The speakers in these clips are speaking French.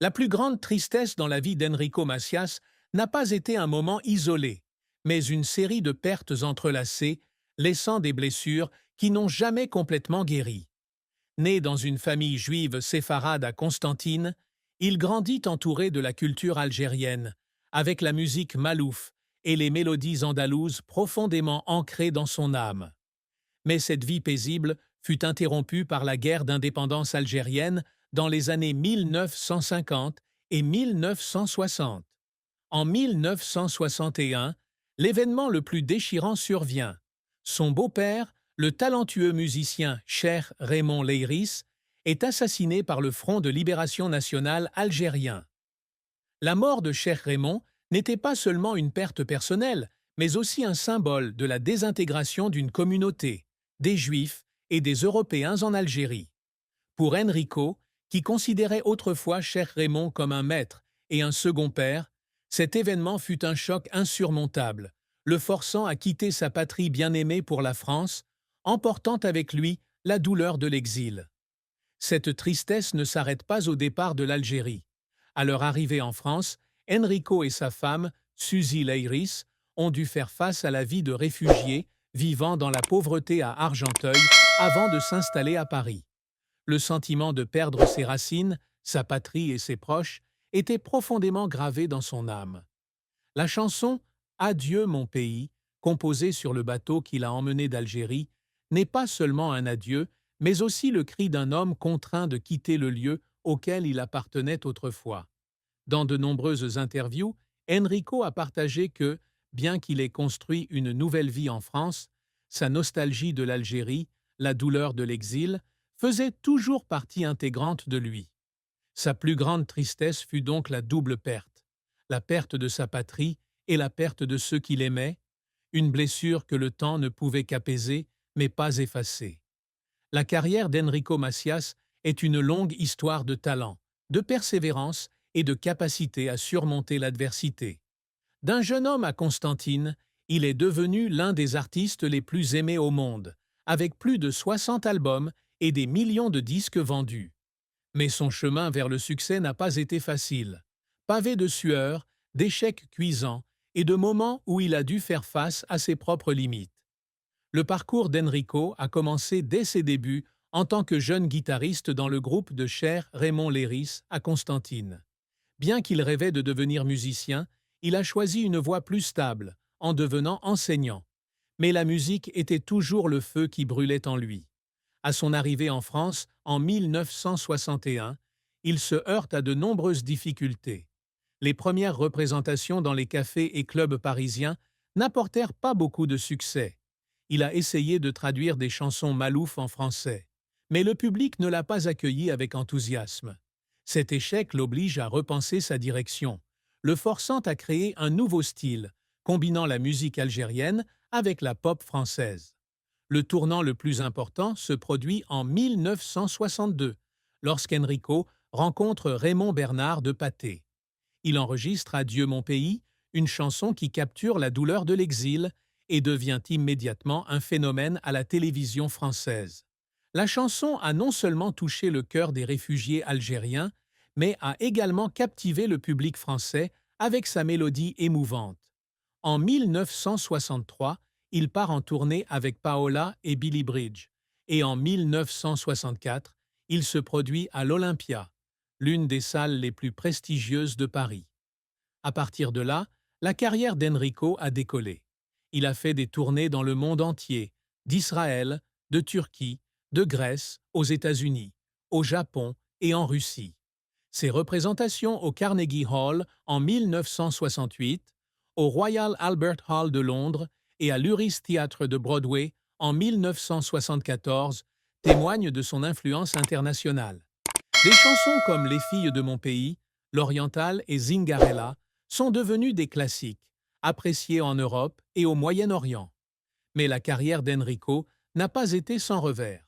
La plus grande tristesse dans la vie d'Enrico Macias n'a pas été un moment isolé, mais une série de pertes entrelacées, laissant des blessures qui n'ont jamais complètement guéri. Né dans une famille juive séfarade à Constantine, il grandit entouré de la culture algérienne, avec la musique malouf et les mélodies andalouses profondément ancrées dans son âme. Mais cette vie paisible fut interrompue par la guerre d'indépendance algérienne dans les années 1950 et 1960. En 1961, l'événement le plus déchirant survient. Son beau-père, le talentueux musicien Cheikh Raymond Leiris, est assassiné par le Front de libération nationale algérien. La mort de Cheikh Raymond n'était pas seulement une perte personnelle, mais aussi un symbole de la désintégration d'une communauté, des Juifs et des Européens en Algérie. Pour Enrico, qui considérait autrefois Cheikh Raymond comme un maître et un second père, cet événement fut un choc insurmontable, le forçant à quitter sa patrie bien-aimée pour la France, emportant avec lui la douleur de l'exil. Cette tristesse ne s'arrête pas au départ de l'Algérie. À leur arrivée en France, Enrico et sa femme, Suzy Leiris, ont dû faire face à la vie de réfugiés vivant dans la pauvreté à Argenteuil avant de s'installer à Paris. Le sentiment de perdre ses racines, sa patrie et ses proches était profondément gravé dans son âme. La chanson Adieu mon pays, composée sur le bateau qui l'a emmené d'Algérie, n'est pas seulement un adieu, mais aussi le cri d'un homme contraint de quitter le lieu auquel il appartenait autrefois. Dans de nombreuses interviews, Enrico a partagé que, bien qu'il ait construit une nouvelle vie en France, sa nostalgie de l'Algérie, la douleur de l'exil, faisait toujours partie intégrante de lui. Sa plus grande tristesse fut donc la perte de sa patrie et la perte de ceux qu'il aimait, une blessure que le temps ne pouvait qu'apaiser, mais pas effacer. La carrière d'Enrico Macias est une longue histoire de talent, de persévérance et de capacité à surmonter l'adversité. D'un jeune homme à Constantine, il est devenu l'un des artistes les plus aimés au monde, avec plus de 60 albums et des millions de disques vendus. Mais son chemin vers le succès n'a pas été facile. Pavé de sueur, d'échecs cuisants et de moments où il a dû faire face à ses propres limites. Le parcours d'Enrico a commencé dès ses débuts en tant que jeune guitariste dans le groupe de Cheikh Raymond Leiris à Constantine. Bien qu'il rêvait de devenir musicien, il a choisi une voie plus stable, en devenant enseignant. Mais la musique était toujours le feu qui brûlait en lui. À son arrivée en France, en 1961, il se heurte à de nombreuses difficultés. Les premières représentations dans les cafés et clubs parisiens n'apportèrent pas beaucoup de succès. Il a essayé de traduire des chansons malouf en français, mais le public ne l'a pas accueilli avec enthousiasme. Cet échec l'oblige à repenser sa direction, le forçant à créer un nouveau style, combinant la musique algérienne avec la pop française. Le tournant le plus important se produit en 1962, lorsqu'Enrico rencontre Raymond Bernard de Pathé. Il enregistre Adieu mon pays, une chanson qui capture la douleur de l'exil et devient immédiatement un phénomène à la télévision française. La chanson a non seulement touché le cœur des réfugiés algériens, mais a également captivé le public français avec sa mélodie émouvante. En 1963, il part en tournée avec Paola et Billy Bridge, et en 1964, il se produit à l'Olympia, l'une des salles les plus prestigieuses de Paris. À partir de là, la carrière d'Enrico a décollé. Il a fait des tournées dans le monde entier, d'Israël, de Turquie, de Grèce, aux États-Unis, au Japon et en Russie. Ses représentations au Carnegie Hall en 1968, au Royal Albert Hall de Londres et à l'Uris Theatre de Broadway en 1974 témoignent de son influence internationale. Des chansons comme Les filles de mon pays, L'Oriental et Zingarella sont devenues des classiques, appréciés en Europe et au Moyen-Orient. Mais la carrière d'Enrico n'a pas été sans revers.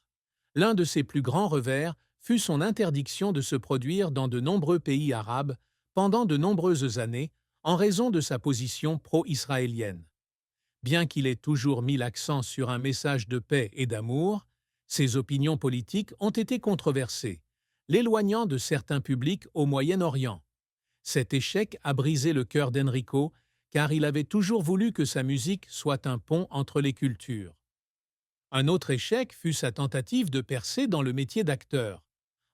L'un de ses plus grands revers fut son interdiction de se produire dans de nombreux pays arabes pendant de nombreuses années en raison de sa position pro-israélienne. Bien qu'il ait toujours mis l'accent sur un message de paix et d'amour, ses opinions politiques ont été controversées. l'éloignant de certains publics au Moyen-Orient. Cet échec a brisé le cœur d'Enrico, car il avait toujours voulu que sa musique soit un pont entre les cultures. Un autre échec fut sa tentative de percer dans le métier d'acteur.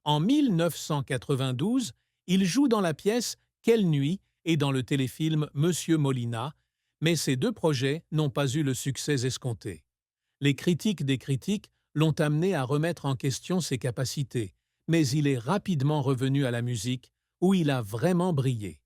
En 1992, il joue dans la pièce Quelle nuit et dans le téléfilm Monsieur Molina, mais ces deux projets n'ont pas eu le succès escompté. Les critiques des critiques l'ont amené à remettre en question ses capacités, mais il est rapidement revenu à la musique, où il a vraiment brillé.